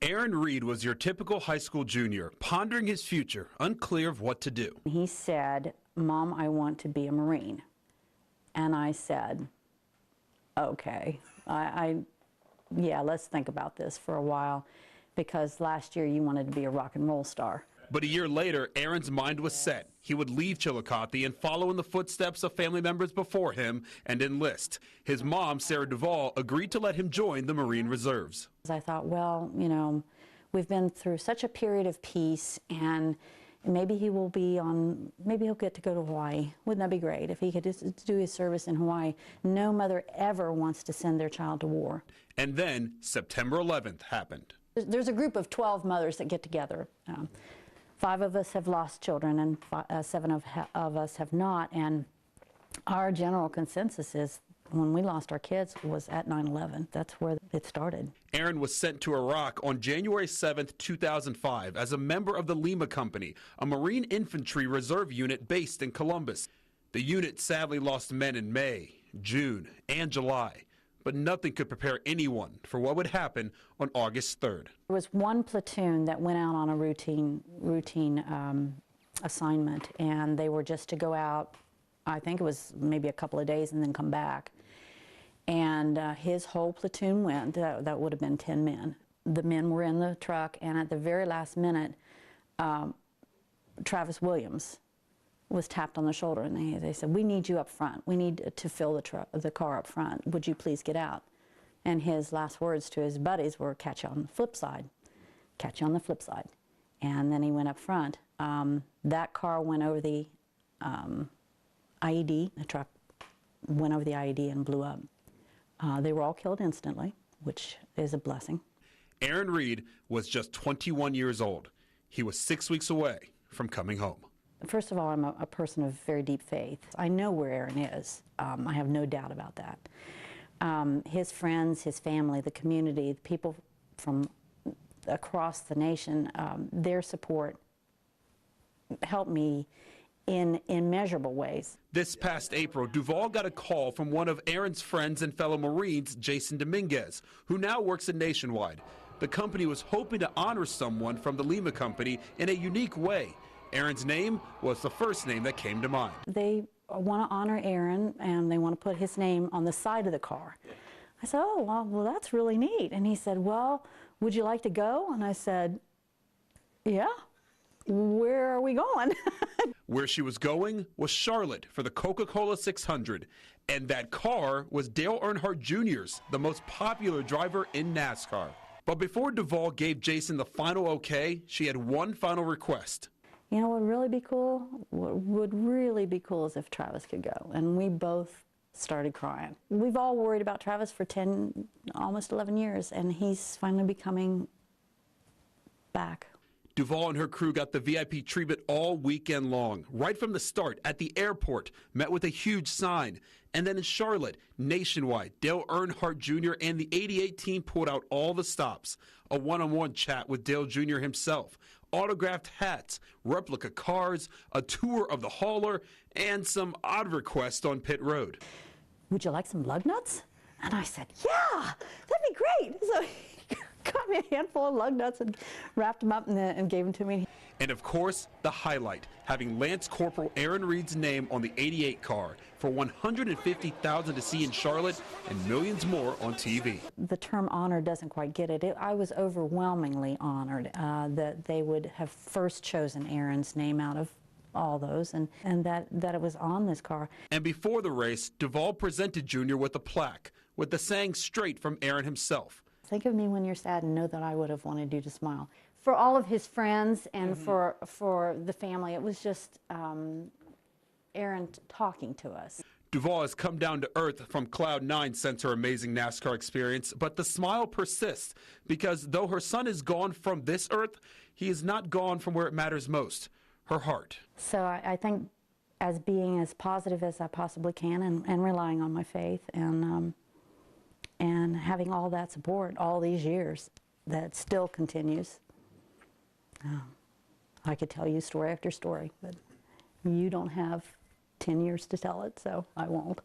Aaron Reed was your typical high school junior, pondering his future, unclear of what to do. He said, "Mom, I want to be a Marine." And I said, okay, yeah, let's think about this for a while, because last year you wanted to be a rock and roll star. But a year later, Aaron's mind was set. He would leave Chillicothe and follow in the footsteps of family members before him and enlist. His mom, Sarah Duvall, agreed to let him join the Marine Reserves. I thought, well, you know, we've been through such a period of peace, and maybe he'll get to go to Hawaii. Wouldn't that be great if he could just do his service in Hawaii? No mother ever wants to send their child to war. And then September 11th happened. There's a group of 12 mothers that get together. 5 of us have lost children, and 7 of us have not. And our general consensus is when we lost our kids was at 9/11. That's where it started. Aaron was sent to Iraq on January 7th, 2005 as a member of the Lima Company, a Marine infantry reserve unit based in Columbus. The unit sadly lost men in May, June, and July, but nothing could prepare anyone for what would happen on August 3rd. There was one platoon that went out on a routine assignment, and they were just to go out, I think it was maybe a couple of days, and then come back. And his whole platoon went. That would have been 10 men. The men were in the truck, and at the very last minute, Travis Williams was tapped on the shoulder, and they said, "We need you up front. We need to fill the car up front. Would you please get out?" And his last words to his buddies were, "Catch you on the flip side. Catch you on the flip side." And then he went up front. That car went over the IED. The truck went over the IED and blew up. They were all killed instantly, which is a blessing. Aaron Reed was just 21 years old. He was 6 weeks away from coming home. First of all, I'm a person of very deep faith. I know where Aaron is. I have no doubt about that. His friends, his family, the community, the people from across the nation, their support helped me in immeasurable ways. This past April, Duvall got a call from one of Aaron's friends and fellow Marines, Jason Dominguez, who now works at Nationwide. The company was hoping to honor someone from the Lima Company in a unique way. Aaron's name was the first name that came to mind. They want to honor Aaron, and they want to put his name on the side of the car. I said, "Oh, well, that's really neat." And he said, "Well, would you like to go?" And I said, "Yeah. Where are we going?" Where she was going was Charlotte for the Coca-Cola 600. And that car was Dale Earnhardt Jr.'s, the most popular driver in NASCAR. But before Duvall gave Jason the final okay, she had one final request. You know what would really be cool? What would really be cool is if Travis could go. And we both started crying. We've all worried about Travis for 10, almost 11 years, and he's finally becoming back. Duvall and her crew got the VIP treatment all weekend long. Right from the start, at the airport, met with a huge sign. And then in Charlotte, Nationwide, Dale Earnhardt Jr. and the 88 team pulled out all the stops. A one-on-one chat with Dale Jr. himself, autographed hats, replica cars, a tour of the hauler, and some odd requests on pit road. "Would you like some lug nuts?" And I said, "Yeah, that'd be great." So he got me a handful of lug nuts and wrapped them up and gave them to me. And of course, the highlight, having Lance Corporal Aaron Reed's name on the 88 car for $150,000 to see in Charlotte and millions more on TV. The term honor doesn't quite get it. I was overwhelmingly honored that they would have first chosen Aaron's name out of all those, and that it was on this car. And before the race, Duvall presented Junior with a plaque with the saying straight from Aaron himself. "Think of me when you're sad and know that I would have wanted you to smile." For all of his friends and for the family, it was just Aaron talking to us. Duvall has come down to earth from Cloud 9 since her amazing NASCAR experience, but the smile persists because though her son is gone from this earth, he is not gone from where it matters most, her heart. So I think as being as positive as I possibly can and relying on my faith and having all that support all these years that still continues. I could tell you story after story, but you don't have 10 years to tell it, so I won't.